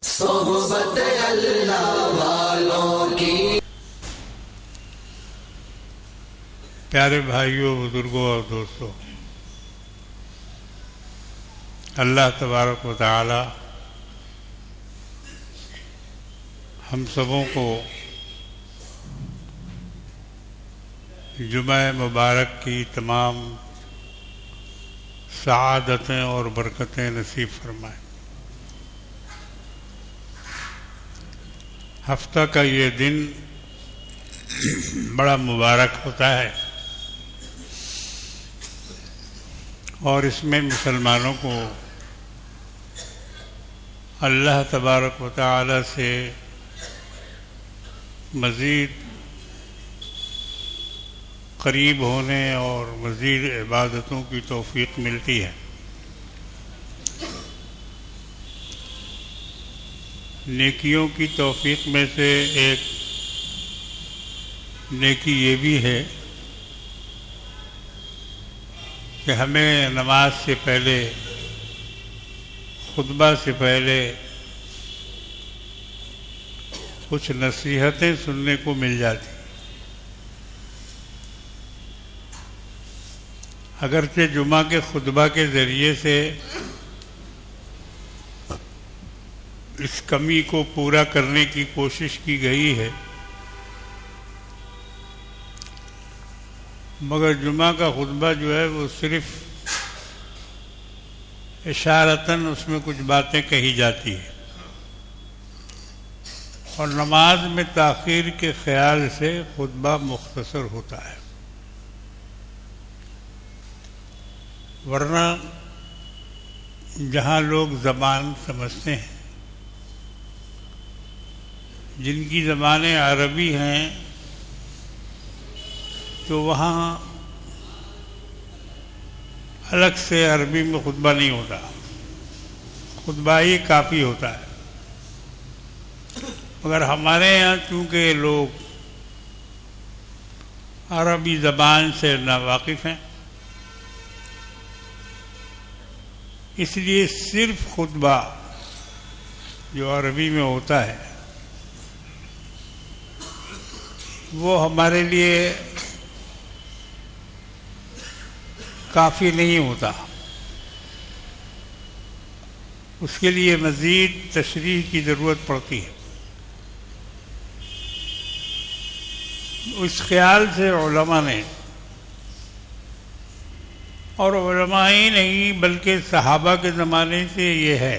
सोहबत अल्लाह वालों की। प्यारे भाइयों, बुजुर्गों और दोस्तों, अल्लाह तबारक व तआला हम सबों को जुमा मुबारक की तमाम सआदतें और बरकतें नसीब फरमाए। हफ्ता का ये दिन बड़ा मुबारक होता है और इसमें मुसलमानों को अल्लाह तबारक व तआला से मज़ीद करीब होने और मज़ीद इबादतों की तौफीक मिलती है। नेकियों की तौफीक में से एक नेकी ये भी है कि हमें नमाज से पहले, खुतबा से पहले कुछ नसीहतें सुनने को मिल जाती। अगरचे जुमा के खुतबा के ज़रिए से इस कमी को पूरा करने की कोशिश की गई है, मगर जुमा का खुतबा जो है वो सिर्फ इशारतन उसमें कुछ बातें कही जाती है और नमाज में ताख़ीर के ख्याल से खुतबा मुख्तसर होता है। वरना जहाँ लोग ज़बान समझते हैं, जिनकी ज़बानें अरबी हैं, तो वहाँ अलग से अरबी में खुतबा नहीं होता, खुतबा ही काफ़ी होता है। मगर हमारे यहाँ चूँकि लोग अरबी ज़बान से नावाकिफ़ हैं, इसलिए सिर्फ खुतबा जो अरबी में होता है वो हमारे लिए काफ़ी नहीं होता। उसके लिए मज़ीद तशरीह की ज़रूरत पड़ती है। उस ख्याल से उलमा ने, और उलमा ही नहीं बल्कि सहाबा के ज़माने से ये है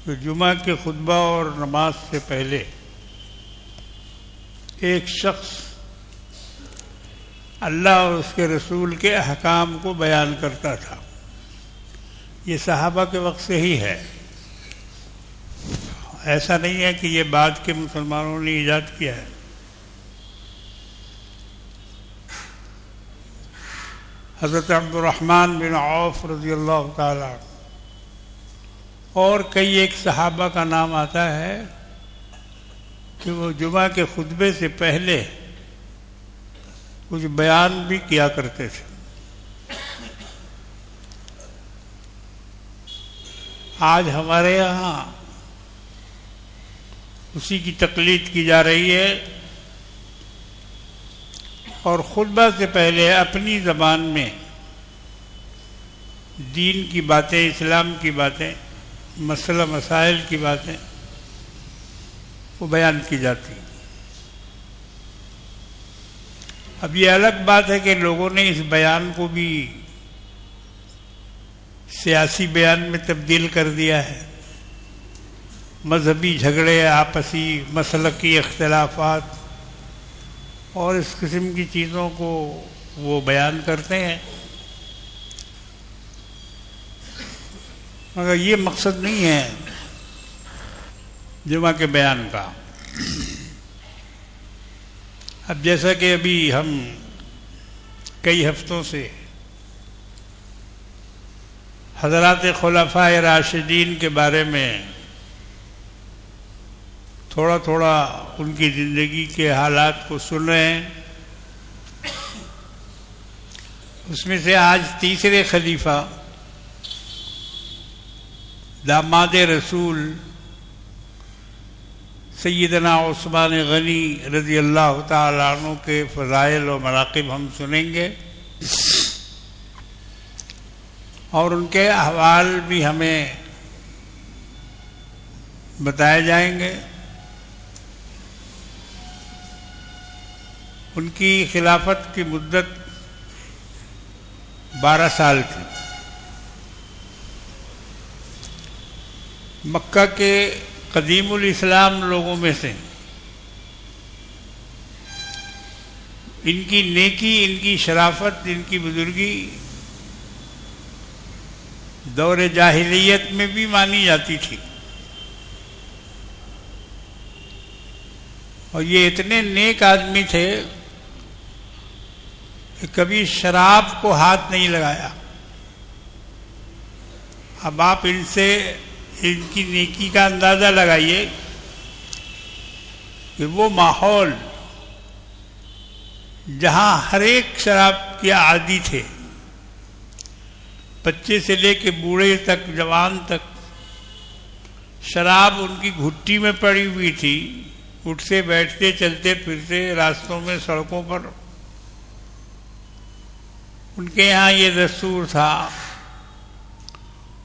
कि जुमा के खुतबा और नमाज से पहले एक शख्स अल्लाह और उसके रसूल के अहकाम को बयान करता था। ये सहाबा के वक्त से ही है, ऐसा नहीं है कि ये बाद के मुसलमानों ने ईजाद किया है। हज़रत अब्दुर्रहमान बिन औफ रज़ियल्लाहु ताला और कई एक सहाबा का नाम आता है कि वो जुमा के खुतबे से पहले कुछ बयान भी किया करते थे। आज हमारे यहाँ उसी की तकलीद की जा रही है और खुतबा से पहले अपनी ज़बान में दीन की बातें, इस्लाम की बातें, मसला मसाइल की बातें वो बयान की जाती। अब ये अलग बात है कि लोगों ने इस बयान को भी सियासी बयान में तब्दील कर दिया है। मजहबी झगड़े, आपसी मसलकी इख्तिलाफात और इस किस्म की चीज़ों को वो बयान करते हैं, मगर ये मकसद नहीं है जुमा के बयान का। अब जैसा कि अभी हम कई हफ्तों से हज़रात खुलफाए राशिदीन के बारे में थोड़ा थोड़ा उनकी ज़िंदगी के हालात को सुन रहे हैं, उसमें से आज तीसरे खलीफा दामाद रसूल सैयदना उस्मान गनी रज़ी अल्लाह ताला अन्हु के फ़ज़ाइल और मराक़िब हम सुनेंगे और उनके अहवाल भी हमें बताए जाएंगे। उनकी खिलाफत की मुद्दत 12 साल थी। मक्का के कदीमुल इस्लाम लोगों में से इनकी नेकी, इनकी शराफत, इनकी बुजुर्गी दौर जाहिलियत में भी मानी जाती थी। और ये इतने नेक आदमी थे कि कभी शराब को हाथ नहीं लगाया। अब आप इनसे इनकी नेकी का अंदाज़ा लगाइए कि वो माहौल जहाँ हर एक शराब के आदी थे, बच्चे से लेके बूढ़े तक, जवान तक, शराब उनकी घुट्टी में पड़ी हुई थी। उठते बैठते चलते फिरते रास्तों में, सड़कों पर उनके यहाँ ये दस्तूर था।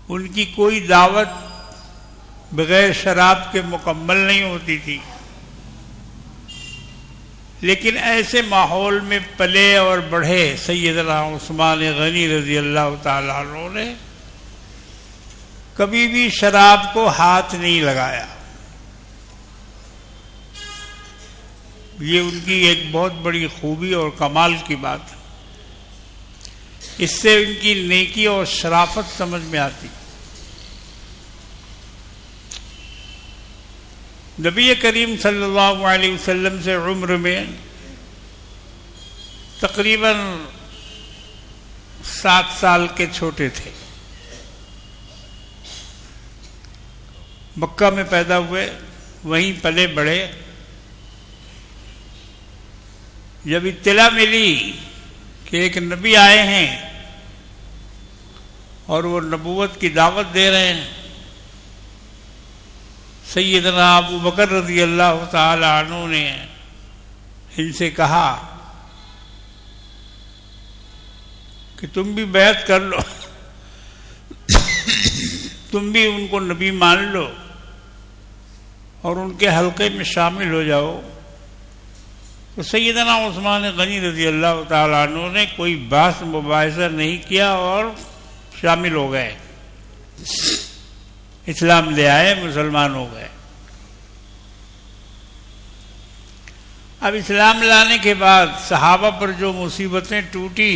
उनकी कोई दावत बगैर शराब के मुकम्मल नहीं होती थी। लेकिन ऐसे माहौल में पले और बढ़े सैयदना उस्मान गनी रज़ी अल्लाह ताला अन्हु ने कभी भी शराब को हाथ नहीं लगाया। ये उनकी एक बहुत बड़ी खूबी और कमाल की बात है। इससे उनकी नेकी और शराफत समझ में आती। नबी करीम सल्लल्लाहु अलैहि वसल्लम से उम्र में तकरीबन 7 साल के छोटे थे। मक्का में पैदा हुए, वहीं पले बढ़े। जब इत्तला मिली कि एक नबी आए हैं और वो नबूवत की दावत दे रहे हैं, सैयदना अबू बकर रज़ी अल्लाह ताला अन्हु ने इनसे कहा कि तुम भी बैत कर लो, तुम भी उनको नबी मान लो और उनके हल्के में शामिल हो जाओ। तो सैयदना उस्मान गनी रज़ी अल्लाह ताला अन्हु ने कोई बहस मुबाहिसा नहीं किया और शामिल हो गए, इस्लाम ले आए, मुसलमान हो गए। अब इस्लाम लाने के बाद सहाबा पर जो मुसीबतें टूटी,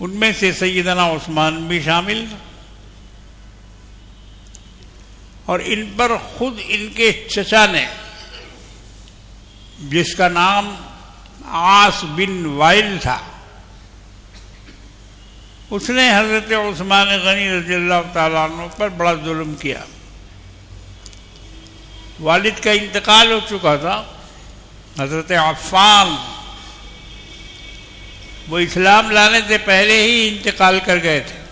उनमें से सैयदना उस्मान भी शामिल। और इन पर खुद इनके चचा ने, जिसका नाम आस बिन वाइल था, उसने हजरत उस्मान गनी रज़ी अल्लाह ताला अन्हु पर बड़ा जुल्म किया। वालिद का इंतकाल हो चुका था। हजरत अफ़्फ़ान वो इस्लाम लाने से पहले ही इंतकाल कर गए थे।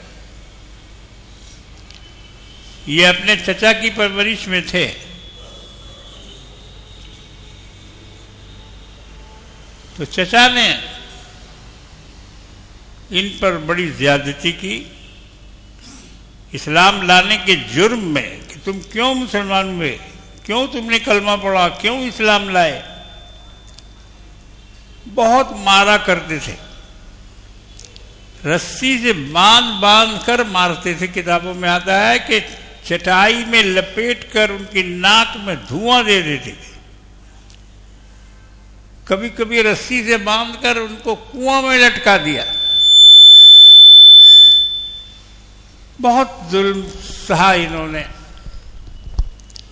ये अपने चचा की परवरिश में थे। तो चचा ने इन पर बड़ी ज्यादती की इस्लाम लाने के जुर्म में कि तुम क्यों मुसलमान हुए, क्यों तुमने कलमा पढ़ा, क्यों इस्लाम लाए। बहुत मारा करते थे, रस्सी से बांध बांध कर मारते थे। किताबों में आता है कि चटाई में लपेट कर उनकी नाक में धुआं दे देते थे। कभी कभी रस्सी से बांधकर उनको कुआं में लटका दिया। बहुत जुल्म सहा इन्होंने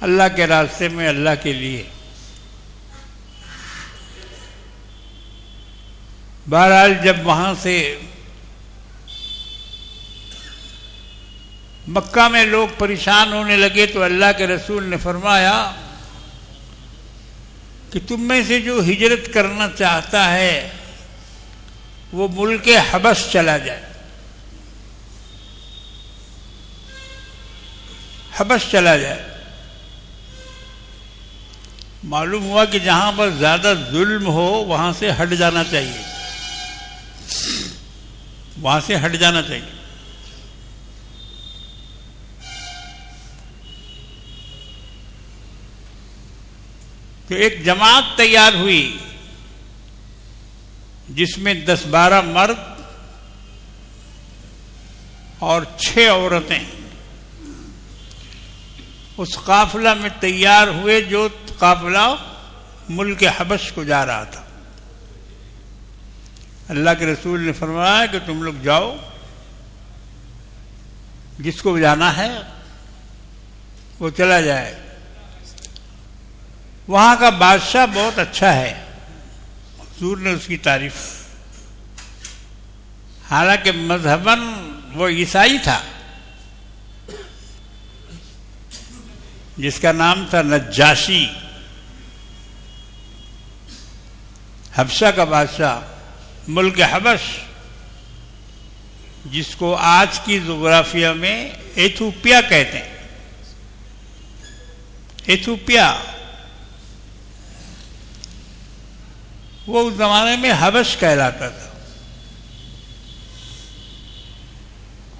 अल्लाह के रास्ते में, अल्लाह के लिए। बहरहाल जब वहां से मक्का में लोग परेशान होने लगे तो अल्लाह के रसूल ने फरमाया कि तुम में से जो हिजरत करना चाहता है वो मुल्क हबश चला जाए। हबश चला जाए। मालूम हुआ कि जहां पर ज्यादा जुल्म हो वहां से हट जाना चाहिए, वहां से हट जाना चाहिए। तो एक जमात तैयार हुई जिसमें 10-12 मर्द और 6 औरतें उस काफिला में तैयार हुए जो काफिला मुल्क हबश को जा रहा था। अल्लाह के रसूल ने फरमाया कि तुम लोग जाओ, जिसको जाना है वो चला जाए। वहां का बादशाह बहुत अच्छा है, हुजूर ने उसकी तारीफ, हालांकि मजहबन वो ईसाई था, जिसका नाम था नज्जाशी, हबशा का बादशाह, मुल्क हबश, जिसको आज की जोग्राफिया में एथोपिया कहते हैं। एथोपिया वो उस जमाने में हबश कहलाता था।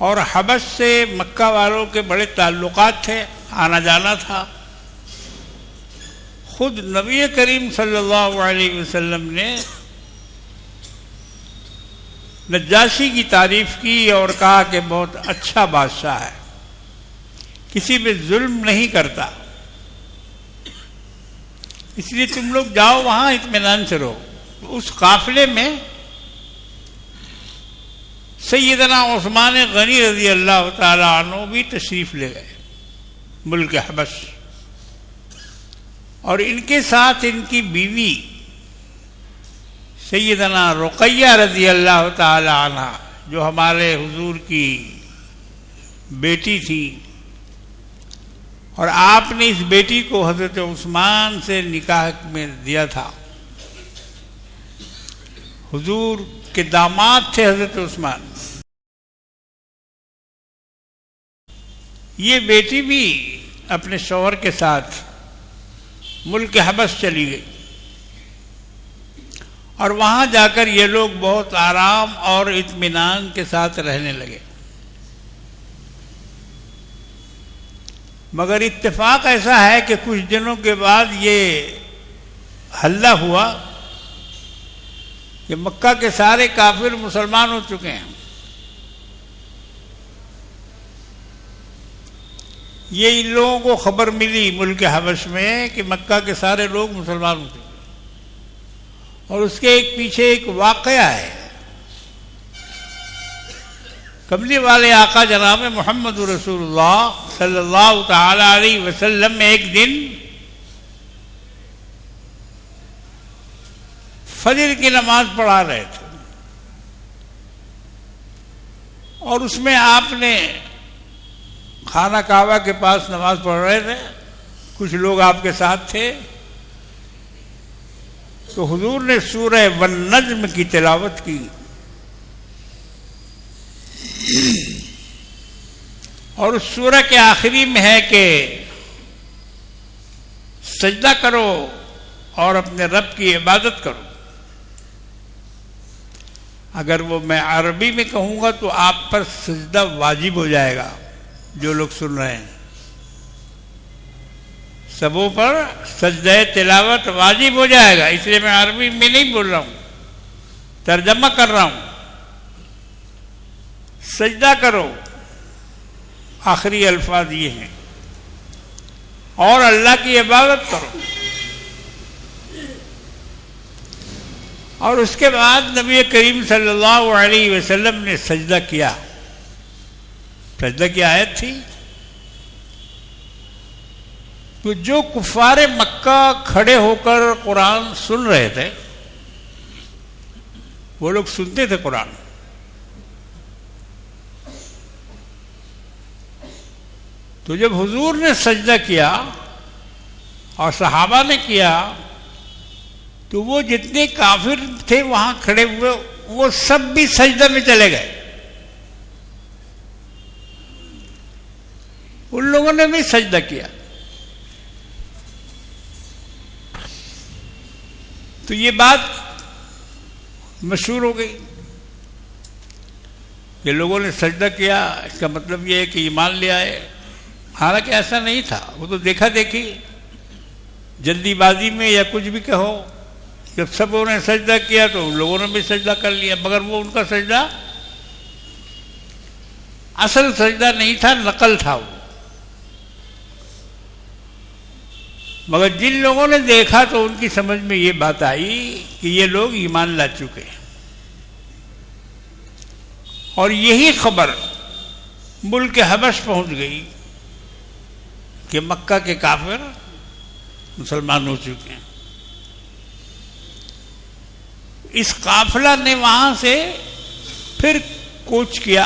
और हबश से मक्का वालों के बड़े ताल्लुकात थे, आना जाना था। खुद नबी करीम सल्लल्लाहु अलैहि वसल्लम ने नज्जाशी की तारीफ की और कहा कि बहुत अच्छा बादशाह है, किसी पे जुल्म नहीं करता, इसलिए तुम लोग जाओ वहां इत्मीनान से रहो। उस काफिले में सैयदना उस्मान गनी रजी अल्लाह ताला अन्हु भी तशरीफ ले गए मुल्क हबश, और इनके साथ इनकी बीवी सैयदना रुकैया रजी अल्लाह ताला अन्हा, जो हमारे हुजूर की बेटी थी, और आपने इस बेटी को हजरत उस्मान से निकाह में दिया था। हुजूर के दामाद थे हजरत उस्मान। ये बेटी भी अपने शौहर के साथ मुल्क हबश चली गई, और वहां जाकर ये लोग बहुत आराम और इत्मीनान के साथ रहने लगे। मगर इत्तेफाक ऐसा है कि कुछ दिनों के बाद ये हल्ला हुआ कि मक्का के सारे काफिर मुसलमान हो चुके हैं। ये इन लोगों को खबर मिली मुल्क हबश में कि मक्का के सारे लोग मुसलमान हो चुके हैं। और उसके एक पीछे एक वाकया है। कमली वाले आका जनाब मोहम्मद रसूलुल्लाह सल्लल्लाहु ताला अलैहि वसल्लम एक दिन फजर की नमाज पढ़ा रहे थे, और उसमें आपने खाना काबा के पास नमाज पढ़ रहे थे, कुछ लोग आपके साथ थे, तो हुजूर ने सूरह वन नज्म की तिलावत की, और उस सूरह के आखिरी में है कि सजदा करो और अपने रब की इबादत करो। अगर वो मैं अरबी में कहूंगा तो आप पर सजदा वाजिब हो जाएगा। जो लोग सुन रहे हैं सबों पर सजदा तिलावत वाजिब हो जाएगा, इसलिए मैं अरबी में नहीं बोल रहा हूं, तर्जमा कर रहा हूं। सजदा करो, आखिरी अल्फाज ये हैं, और अल्लाह की इबादत करो। और उसके बाद नबी करीम सल्लल्लाहु अलैहि वसल्लम ने सजदा किया। सजदा की आयत थी, तो जो कुफारे मक्का खड़े होकर कुरान सुन रहे थे, वो लोग सुनते थे कुरान, तो जब हुजूर ने सजदा किया और सहाबा ने किया, तो वो जितने काफिर थे वहां खड़े हुए वो सब भी सजदा में चले गए। उन लोगों ने भी सजदा किया। तो ये बात मशहूर हो गई कि लोगों ने सजदा किया, इसका मतलब ये है कि ईमान ले आए। हालांकि ऐसा नहीं था, वो तो देखा देखी जल्दीबाजी में या कुछ भी कहो, जब सबों ने सजदा किया तो उन लोगों ने भी सजदा कर लिया, मगर वो उनका सजदा असल सजदा नहीं था, नकल था वो। मगर जिन लोगों ने देखा तो उनकी समझ में ये बात आई कि ये लोग ईमान ला चुके हैं। और यही खबर मुल्क हबश पहुंच गई कि मक्का के काफिर मुसलमान हो चुके हैं। इस काफिला ने वहां से फिर कूच किया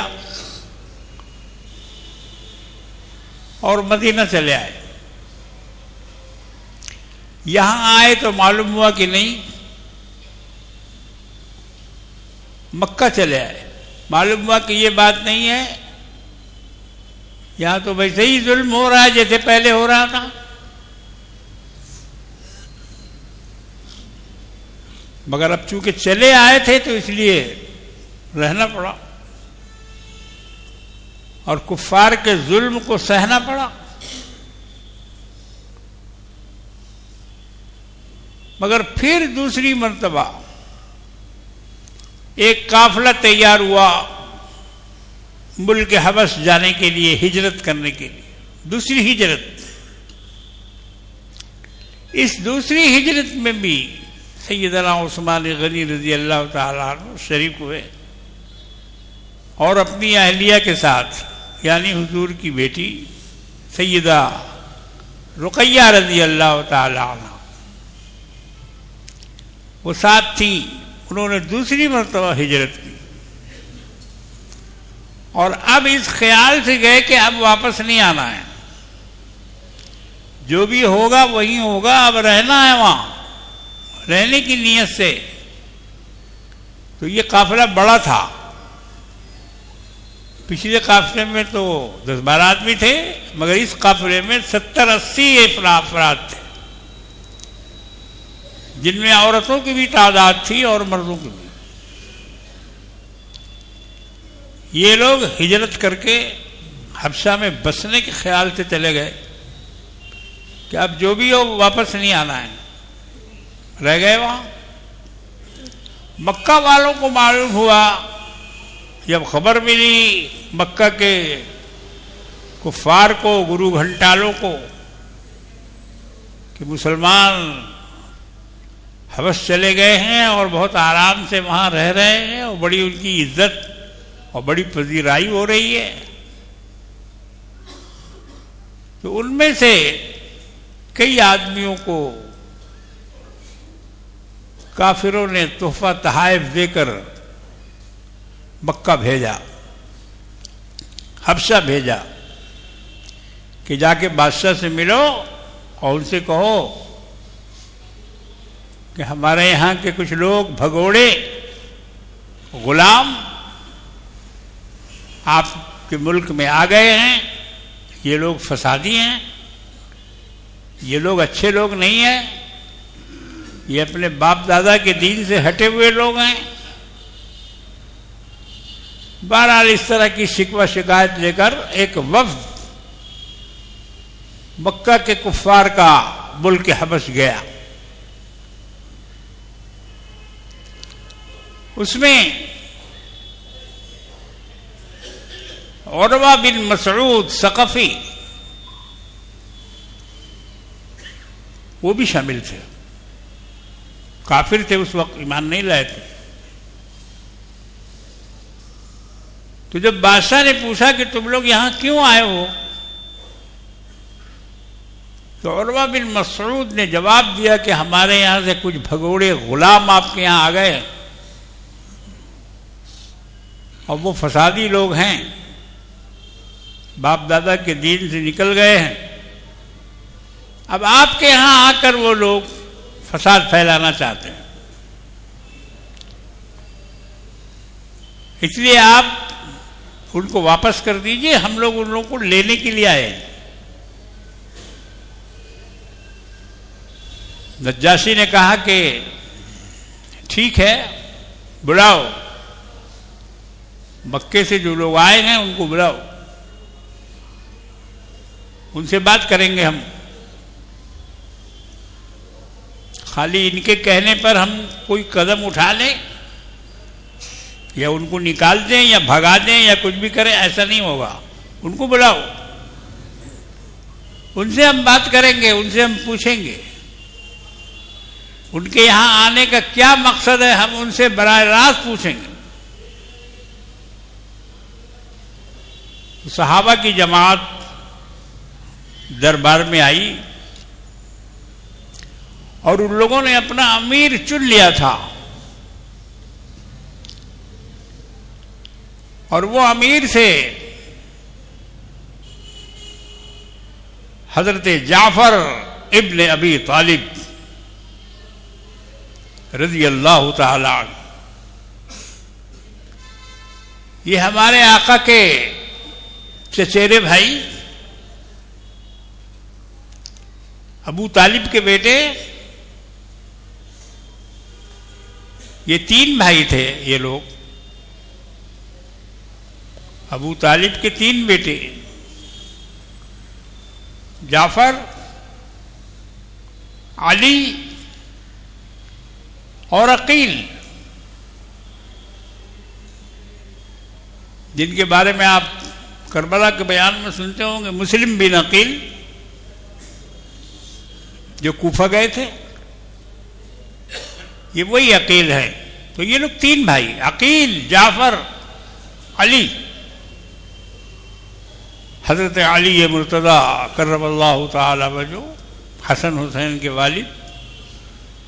और मदीना चले आए। यहां आए तो मालूम हुआ कि नहीं, मक्का चले आए, मालूम हुआ कि ये बात नहीं है, यहां तो वैसे ही जुल्म हो रहा है जैसे पहले हो रहा था। मगर अब चूंकि चले आए थे तो इसलिए रहना पड़ा और कुफ्फार के जुल्म को सहना पड़ा। मगर फिर दूसरी मर्तबा एक काफिला तैयार हुआ मुल्क हबश जाने के लिए, हिजरत करने के लिए, दूसरी हिजरत। इस दूसरी हिजरत में भी सैयदना उस्मान गनी रज़ी अल्लाह ताला अन्हु शरीक हुए और अपनी अहलिया के साथ यानी हुजूर की बेटी सैयदा रुक़ैया रज़ी अल्लाह ताला अन्हा वो साथ थी। उन्होंने दूसरी मर्तबा हिजरत की और अब इस ख्याल से गए कि अब वापस नहीं आना है, जो भी होगा वही होगा, अब रहना है वहां, रहने की नीयत से। तो ये काफिला बड़ा था, पिछले काफिले में तो 10-12 आदमी थे, मगर इस काफिले में 70-80 अफराद थे, जिनमें औरतों की भी तादाद थी और मर्दों की भी। ये लोग हिजरत करके हबशा में बसने के ख्याल से चले गए कि अब जो भी हो वापस नहीं आना है, रह गए वहां। मक्का वालों को मालूम हुआ, जब खबर मिली मक्का के कुफ्फार को, गुरु घंटालों को, कि मुसलमान हबश चले गए हैं और बहुत आराम से वहां रह रहे हैं और बड़ी उनकी इज्जत और बड़ी पजीराई हो रही है, तो उनमें से कई आदमियों को काफिरों ने तोहफा तहाइफ देकर मक्का भेजा, हबशा भेजा कि जाके बादशाह से मिलो और उनसे कहो कि हमारे यहाँ के कुछ लोग भगोड़े गुलाम आपके मुल्क में आ गए हैं, ये लोग फसादी हैं, ये लोग अच्छे लोग नहीं हैं, ये अपने बाप दादा के दीन से हटे हुए लोग हैं। बहरहाल इस तरह की शिकवा शिकायत लेकर एक वफ्द मक्का के कुफ्फार का मुल्क हबश गया। उसमें उरवा बिन मसऊद सकफी वो भी शामिल थे, काफिर थे, उस वक्त ईमान नहीं लाए थे। तो जब बादशाह ने पूछा कि तुम लोग यहां क्यों आए हो, तो उरवा बिन मसऊद ने जवाब दिया कि हमारे यहां से कुछ भगोड़े गुलाम आपके यहां आ गए और वो फसादी लोग हैं, बाप दादा के दीन से निकल गए हैं। अब आपके यहां आकर वो लोग फसाद फैलाना चाहते हैं, इसलिए आप उनको वापस कर दीजिए, हम लोग उन लोगों को लेने के लिए आए हैं। नज्जाशी ने कहा कि ठीक है, बुलाओ, मक्के से जो लोग आए हैं उनको बुलाओ, उनसे बात करेंगे हम। खाली इनके कहने पर हम कोई कदम उठा लें या उनको निकाल दें या भगा दें या कुछ भी करें, ऐसा नहीं होगा। उनको बुलाओ, उनसे हम बात करेंगे, उनसे हम पूछेंगे उनके यहां आने का क्या मकसद है, हम उनसे बराह रास्त पूछेंगे। तो सहाबा की जमात दरबार में आई और उन लोगों ने अपना अमीर चुन लिया था और वो अमीर से हजरत जाफर इब्न अबी तालिब रज़ी अल्लाह ताला, ये हमारे आका के चचेरे भाई अबू तालिब के बेटे, ये 3 भाई थे। ये लोग अबू तालिब के 3 बेटे, जाफर, अली और अकील, जिनके बारे में आप करबला के बयान में सुनते होंगे, मुस्लिम बिन अकील, जो कूफा गए थे, ये वही अकील है। तो ये लोग 3 भाई, अकील, जाफर, अली। हजरत अली मुर्तज़ा करमल्लाहु ताला वजहू, हसन हुसैन के वालिद,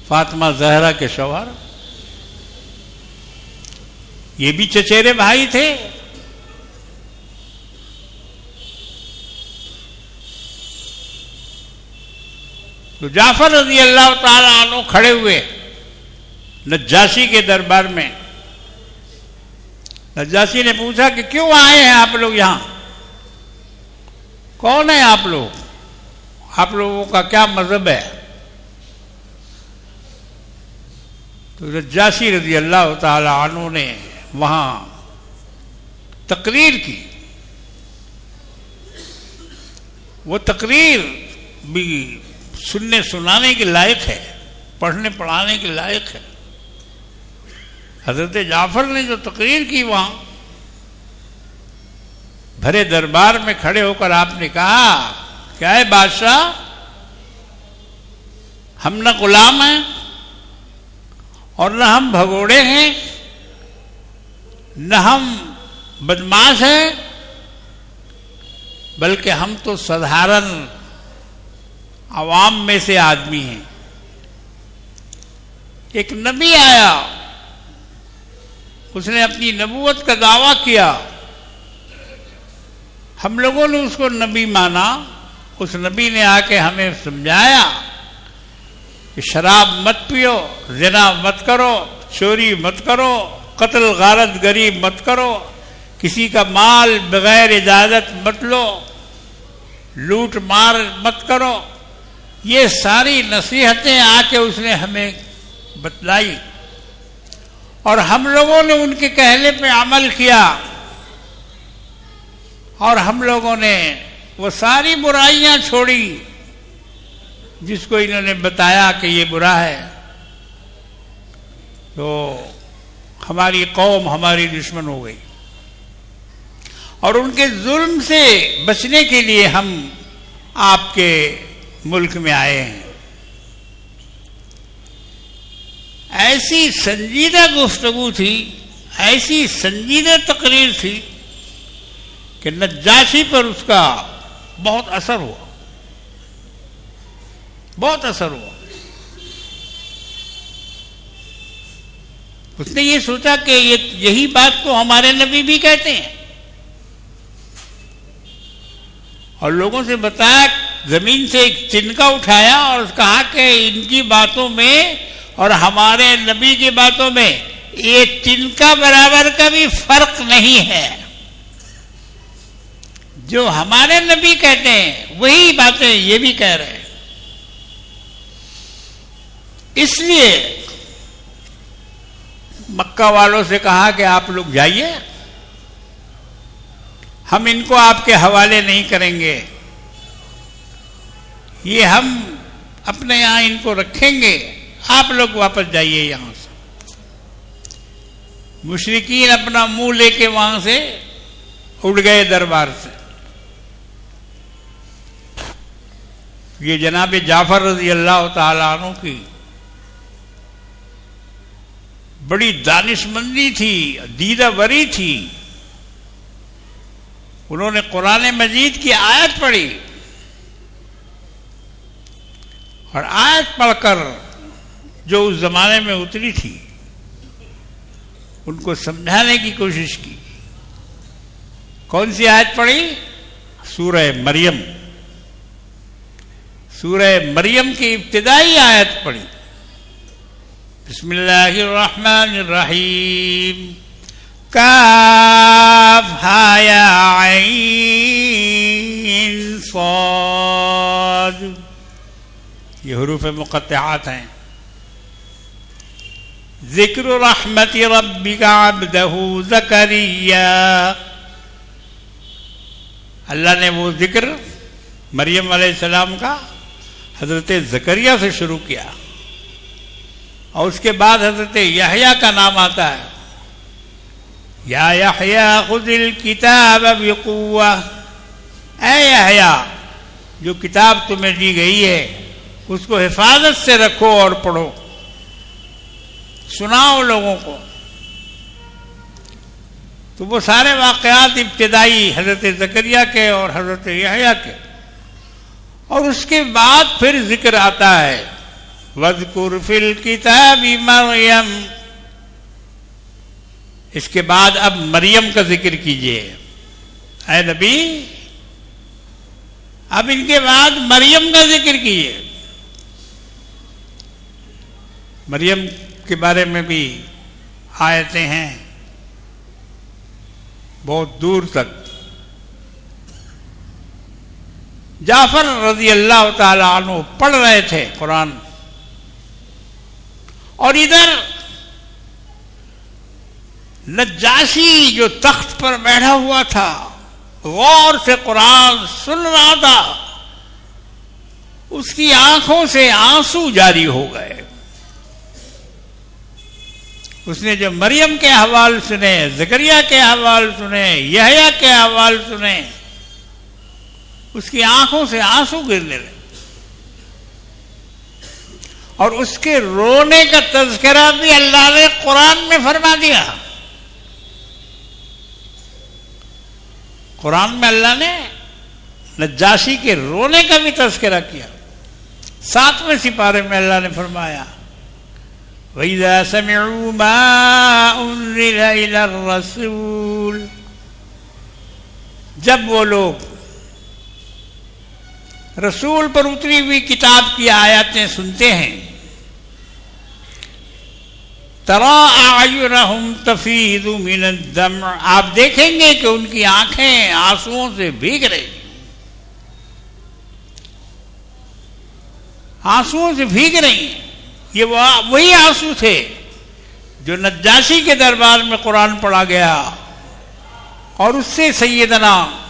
फातिमा ज़हरा के शौहर, ये भी चचेरे भाई थे। तो जाफर रज़ी अल्लाह ताला अन्हु खड़े हुए नज्जाशी के दरबार में। नज्जाशी ने पूछा कि क्यों आए हैं आप लोग यहां, कौन है आप लोग, आप लोगों का क्या मजहब है। तो नज्जाशी रज़ी अल्लाह ताला अन्हु ने वहां तकरीर की। वो तकरीर भी सुनने सुनाने के लायक है, पढ़ने पढ़ाने के लायक है। हजरत जाफर ने जो तकरीर की वहां भरे दरबार में खड़े होकर आपने कहा, क्या है बादशाह, हम न गुलाम हैं और न हम भगोड़े हैं, न हम बदमाश हैं, बल्कि हम तो साधारण आवाम में से आदमी हैं। एक नबी आया, उसने अपनी नबूवत का दावा किया, हम लोगों ने उसको नबी माना। उस नबी ने आके हमें समझाया कि शराब मत पियो, ज़िना मत करो, चोरी मत करो, कत्ल गारत गरी मत करो, किसी का माल बगैर इजाजत मत लो, लूट मार मत करो। ये सारी नसीहतें आके उसने हमें बतलाई और हम लोगों ने उनके कहने पे अमल किया और हम लोगों ने वो सारी बुराइयां छोड़ी जिसको इन्होंने बताया कि ये बुरा है। तो हमारी कौम हमारी दुश्मन हो गई और उनके जुल्म से बचने के लिए हम आपके मुल्क में आए हैं। ऐसी संजीदा गुफ्तगू थी, ऐसी संजीदा तकरीर थी कि नज्जाशी पर उसका बहुत असर हुआ, बहुत असर हुआ। उसने ये सोचा कि यही बात तो हमारे नबी भी कहते हैं और लोगों से बताया, जमीन से एक तिनका उठाया और कहा कि इनकी बातों में और हमारे नबी की बातों में ये तिनका बराबर का भी फर्क नहीं है। जो हमारे नबी कहते हैं वही बातें ये भी कह रहे हैं। इसलिए मक्का वालों से कहा कि आप लोग जाइए, हम इनको आपके हवाले नहीं करेंगे, ये हम अपने यहां इनको रखेंगे, आप लोग वापस जाइए यहां से। मुशरिकीन अपना मुंह लेके वहां से उड़ गए दरबार से। ये जनाब जाफर रजी अल्लाह ताला अन्हु की बड़ी दानिशमंदी थी, दीदावरी थी। उन्होंने कुरान मजीद की आयत पढ़ी और आयत पढ़कर जो उस जमाने में उतरी थी उनको समझाने की कोशिश की। कौन सी आयत पढ़ी? सूरह मरियम। सूरह मरियम की इब्तिदाई आयत पढ़ी। बिस्मिल्लाहिर्रहमानिर्रहीम। काफ हा या ऐन साद, ये हुरूफ मुक़त्तआत हैं। ज़िक्र रहमति रब्बिका अब्दहू ज़करिया, अल्लाह ने वो जिक्र मरियम अलैहिस्सलाम का हजरत ज़करिया से शुरू किया और उसके बाद हजरत यहया का नाम आता है। या यहया खुज़िल किताब बिक़ुव्वा, ऐ यहया जो किताब तुम्हें दी गई है उसको हिफाजत से रखो और पढ़ो, सुनाओ लोगों को। तो वो सारे वाक़यात इब्तिदाई हजरत ज़करिया के और हजरत यहया के, और उसके बाद फिर जिक्र आता है वज़कुर फिल किताबि मरियम। इसके बाद अब मरियम का जिक्र कीजिए। ऐ नबी, अब इनके बाद मरियम का जिक्र कीजिए। मरियम के बारे में भी आयतें हैं बहुत दूर तक। जाफर रज़ी अल्लाह ताला अन्हु पढ़ रहे थे कुरान, और इधर नज्जाशी जो तख्त पर बैठा हुआ था गौर से कुरान सुन रहा था। उसकी आंखों से आंसू जारी हो गए। उसने जब मरियम के हवाल सुने, ज़करिया के हवाल सुने, यहया के हवाल सुने, उसकी आंखों से आंसू गिरने लगे। और उसके रोने का तज़किरा भी अल्लाह ने कुरान में फरमा दिया। कुरान में अल्लाह ने नज्जाशी के रोने का भी तज़किरा किया। 7वें सिपारे में अल्लाह ने फरमाया वइज़ा समिअू मा उन्ज़िला इलर रसूल, जब वो लोग रसूल पर उतरी हुई किताब की आयतें सुनते हैं, तरा अयुनहुम तफीदु मिनद्दम, आप देखेंगे कि उनकी आंखें आंसुओं से भीग रही, आंसुओं से भीग रही हैं। ये वही आंसू थे जो नज्जाशी के दरबार में कुरान पढ़ा गया और उससे सैयदना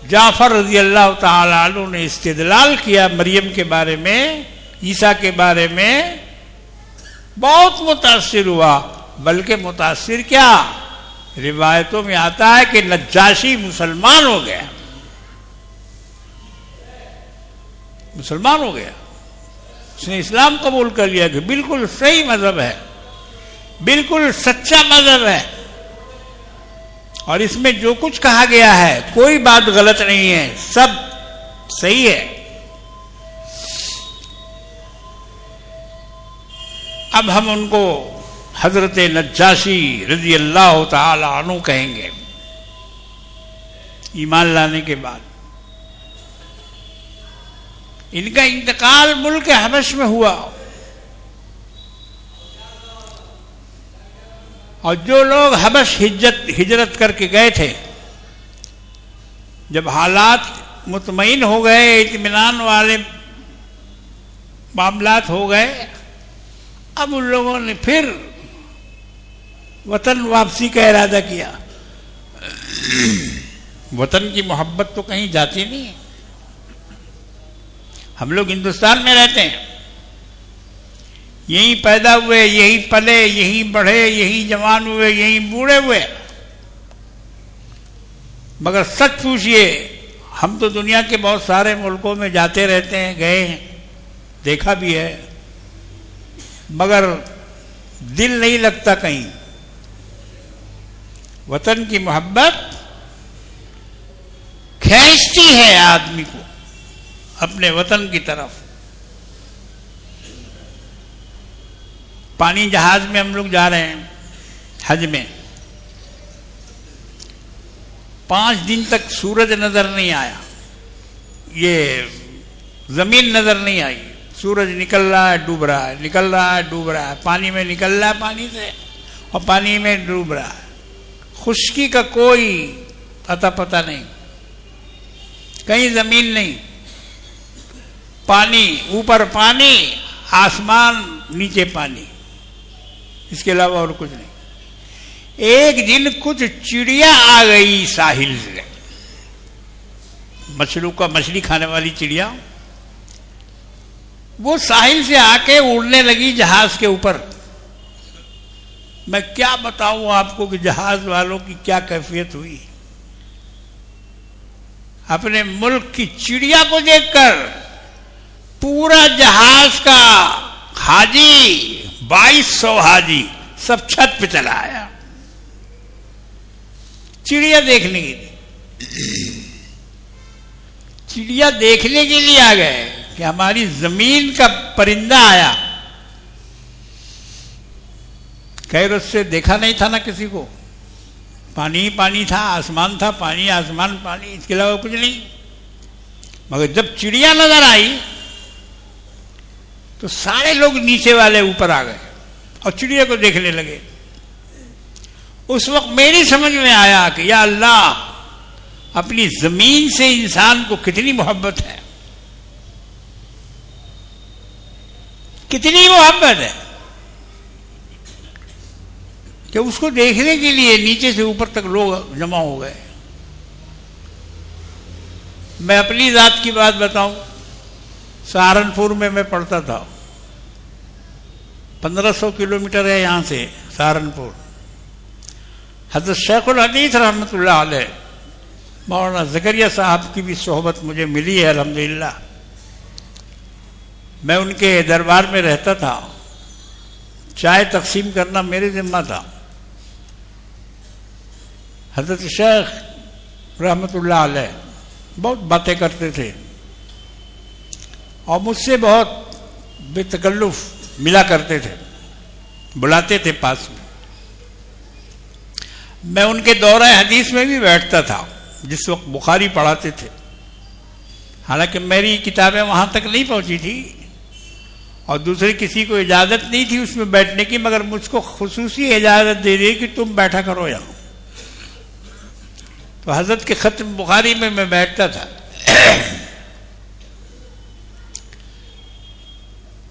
जाफर रज़ी अल्लाह ताला अन्हु ने इस्तिदलाल किया मरियम के बारे में, ईसा के बारे में। बहुत मुतासिर हुआ, बल्कि मुतासिर क्या, रिवायतों में आता है कि नज्जाशी मुसलमान हो गया, मुसलमान हो गया। उसने इस्लाम कबूल कर लिया कि बिल्कुल सही मजहब है, बिल्कुल सच्चा मजहब है, और इसमें जो कुछ कहा गया है कोई बात गलत नहीं है, सब सही है। अब हम उनको हजरत नज्जाशी रज़ी अल्लाह ताला अन्हु कहेंगे। ईमान लाने के बाद इनका इंतकाल मुल्क हबश में हुआ, और जो लोग हबश हिजरत करके गए थे, जब हालात मुतमईन हो गए, इत्मीनान वाले मामलात हो गए। अब उन लोगों ने फिर वतन वापसी का इरादा किया। वतन की मोहब्बत तो कहीं जाती नहीं है। हम लोग हिंदुस्तान में रहते हैं, यहीं पैदा हुए, यहीं पले, यहीं बढ़े, यहीं जवान हुए, यहीं बूढ़े हुए। मगर सच पूछिए, हम तो दुनिया के बहुत सारे मुल्कों में जाते रहते हैं, गए हैं, देखा भी है, मगर दिल नहीं लगता कहीं। वतन की मोहब्बत खींचती है आदमी को अपने वतन की तरफ। पानी जहाज में हम लोग जा रहे हैं हज में, 5 दिन तक सूरज नजर नहीं आया, ये जमीन नजर नहीं आई। सूरज निकल रहा है, डूब रहा है, निकल रहा है, डूब रहा है, पानी में निकल रहा है पानी से और पानी में डूब रहा है। खुश्की का कोई अता पता नहीं, कहीं जमीन नहीं, पानी ऊपर पानी, आसमान नीचे पानी, इसके अलावा और कुछ नहीं। एक दिन कुछ चिड़िया आ गई साहिल से, मछली खाने वाली चिड़िया, वो साहिल से आके उड़ने लगी जहाज के ऊपर। मैं क्या बताऊं आपको कि जहाज वालों की क्या कैफियत हुई। अपने मुल्क की चिड़िया को देखकर पूरा जहाज का हाजी, 2200 हाजी सब छत पे चला आया चिड़िया देखने के लिए। चिड़िया देखने के लिए आ गए कि हमारी जमीन का परिंदा आया। खैर उससे देखा नहीं था ना किसी को, पानी ही पानी था, आसमान था, पानी आसमान पानी, इसके अलावा कुछ नहीं। मगर जब चिड़िया नजर आई तो सारे लोग नीचे वाले ऊपर आ गए और चिड़िया को देखने लगे। उस वक्त मेरी समझ में आया कि या अल्लाह, अपनी जमीन से इंसान को कितनी मोहब्बत है, कितनी मोहब्बत है कि उसको देखने के लिए नीचे से ऊपर तक लोग जमा हो गए। मैं अपनी जात की बात बताऊं, सहारनपुर में मैं पढ़ता था, 1500 किलोमीटर है यहां से सहारनपुर। हज़रत शेखुल हदीस रहमतुल्लाह अलैह मौलाना ज़करिया साहब की भी सोहबत मुझे मिली है अल्हम्दुलिल्लाह। मैं उनके दरबार में रहता था, चाय तकसीम करना मेरे जिम्मा था। हज़रत शेख रहमतुल्लाह अलैह बहुत बातें करते थे और मुझसे बहुत बेतकल्लुफ मिला करते थे, बुलाते थे पास में। मैं उनके दौरा हदीस में भी बैठता था जिस वक्त बुखारी पढ़ाते थे। हालांकि मेरी किताबें वहां तक नहीं पहुंची थी और दूसरे किसी को इजाजत नहीं थी उसमें बैठने की, मगर मुझको खुसूसी इजाजत दे दी कि तुम बैठा करो यहां। तो हजरत के खत्म बुखारी में मैं बैठता था।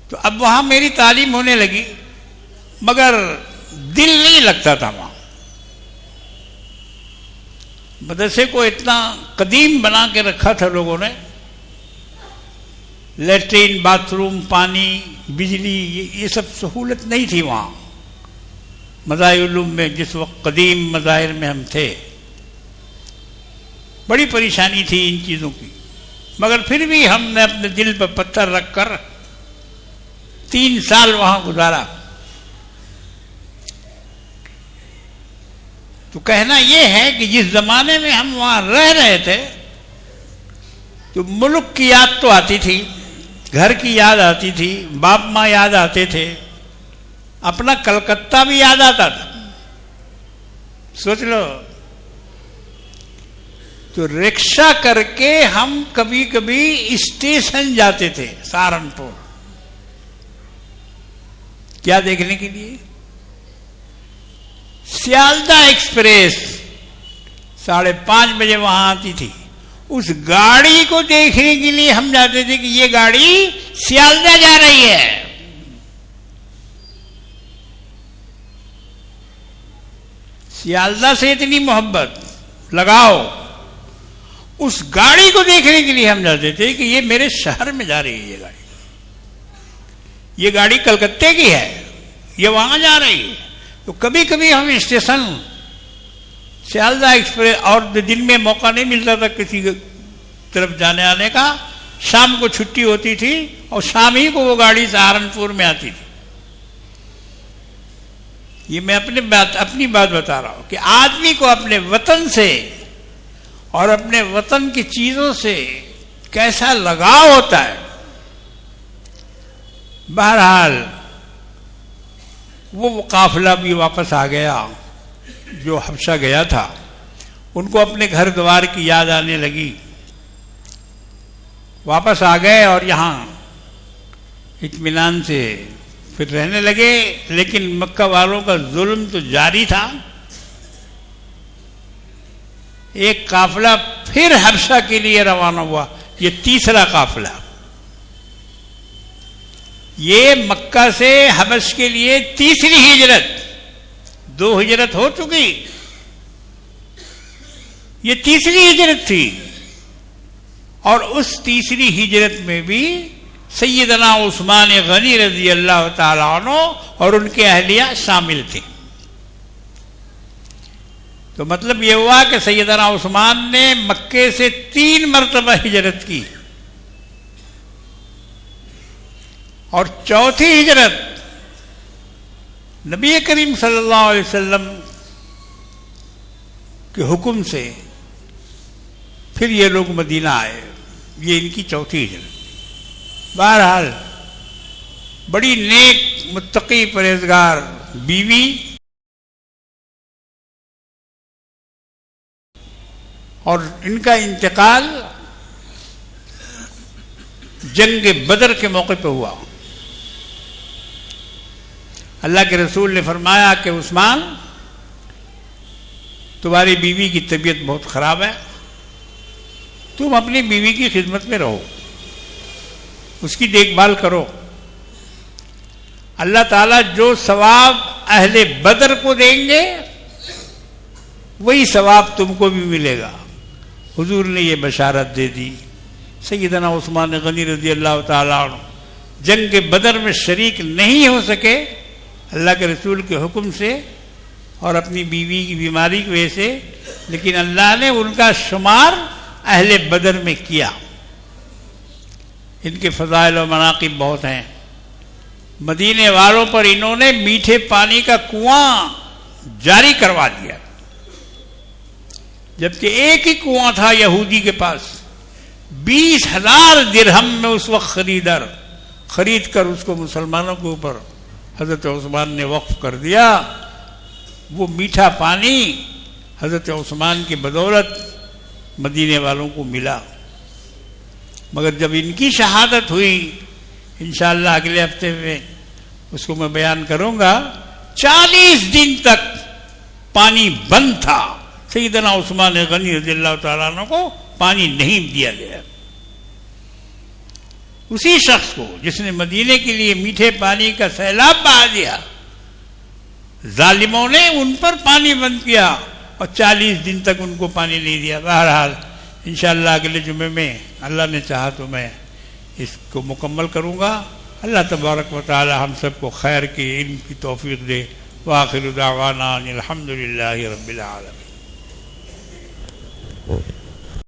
तो अब वहां मेरी तालीम होने लगी, मगर दिल नहीं लगता था वहां। मदरसे को इतना कदीम बना के रखा था लोगों ने, लेट्रिन, बाथरूम, पानी, बिजली, ये सब सहूलत नहीं थी वहां मज़ाहिर-उल-उलूम में। जिस वक्त कदीम मज़ाहिर में हम थे, बड़ी परेशानी थी इन चीज़ों की, मगर फिर भी हमने अपने दिल पर पत्थर रखकर 3 साल वहां गुजारा। तो कहना यह है कि जिस जमाने में हम वहां रह रहे थे तो मुल्क की याद तो आती थी, घर की याद आती थी, बाप माँ याद आते थे, अपना कलकत्ता भी याद आता था। सोच लो, तो रिक्शा करके हम कभी कभी स्टेशन जाते थे सहारनपुर, क्या देखने के लिए? सियालदा एक्सप्रेस 5:30 बजे वहां आती थी। उस गाड़ी को देखने के लिए हम जाते थे कि ये गाड़ी सियालदा जा रही है। सियालदा से इतनी मोहब्बत, लगाओ। उस गाड़ी को देखने के लिए हम जाते थे कि ये मेरे शहर में जा रही है ये गाड़ी। ये गाड़ी कलकत्ते की है, ये वहां जा रही है। तो कभी कभी हम स्टेशन सियालदा एक्सप्रेस, और दिन में मौका नहीं मिलता था किसी तरफ जाने आने का, शाम को छुट्टी होती थी और शाम ही को वो गाड़ी सहारनपुर में आती थी। ये मैं अपनी बात बता रहा हूं कि आदमी को अपने वतन से और अपने वतन की चीजों से कैसा लगाव होता है। बहरहाल वो काफिला भी वापस आ गया जो हबशा गया था। उनको अपने घर द्वार की याद आने लगी, वापस आ गए और यहां इत्मीनान से फिर रहने लगे। लेकिन मक्का वालों का जुल्म तो जारी था। एक काफिला फिर हबशा के लिए रवाना हुआ, ये तीसरा काफिला। ये मक्का से हबश के लिए तीसरी हिजरत, 2 हिजरत हो चुकी, ये तीसरी हिजरत थी। और उस तीसरी हिजरत में भी सैयदना उस्मान गनी रजी अल्लाह ताला अन्हु और उनके अहलिया शामिल थे। तो मतलब यह हुआ कि सैयदना उस्मान ने मक्के से 3 मरतबा हिजरत की और चौथी हिजरत नबी करीम सल्लल्लाहु अलैहि वसल्लम के हुक्म से फिर ये लोग मदीना आए। ये इनकी चौथी हिजरत। बहरहाल बड़ी नेक मुत्तकी परहेजगार बीवी और इनका इंतकाल जंग बदर के मौके पर हुआ। अल्लाह के रसूल ने फरमाया कि उस्मान, तुम्हारी बीवी की तबीयत बहुत खराब है, तुम अपनी बीवी की खिदमत में रहो, उसकी देखभाल करो। अल्लाह ताला जो सवाब अहले बदर को देंगे वही सवाब तुमको भी मिलेगा। हुजूर ने ये बशारत दे दी। सैयदना उस्मान गनी रज़ी अल्लाह ताला अन्हु जंग के बदर में शरीक नहीं हो सके अल्लाह के रसूल के हुक्म से और अपनी बीवी की बीमारी की वजह से, लेकिन अल्लाह ने उनका शुमार अहले बदर में किया। इनके फ़ज़ाइल और मनाक़िब बहुत हैं। मदीने वालों पर इन्होंने मीठे पानी का कुआं जारी करवा दिया, जबकि एक ही कुआं था यहूदी के पास। 20,000 दिरहम में उस वक्त खरीद कर उसको मुसलमानों के ऊपर हज़रत उस्मान ने वक्फ कर दिया। वो मीठा पानी हज़रत उस्मान की बदौलत मदीने वालों को मिला। मगर जब इनकी शहादत हुई, इंशाअल्लाह अगले हफ्ते में उसको मैं बयान करूंगा, 40 दिन तक पानी बंद था। सैयदना उस्मान गनी रज़ियल्लाहु ताला अन्हु को पानी नहीं दिया गया। उसी शख्स को जिसने मदीने के लिए मीठे पानी का सैलाब बहा दिया, जालिमों ने उन पर पानी बंद किया और 40 दिन तक उनको पानी नहीं दिया। बहरहाल इंशाअल्लाह अगले जुमे में अल्लाह ने चाहा तो मैं इसको मुकम्मल करूँगा। अल्लाह तबारक व तआला हम सबको खैर की इल्म की तौफीक दे। व आखिरु दावाना अनिल हम्दुलिल्लाहि रब्बिल आलमीन।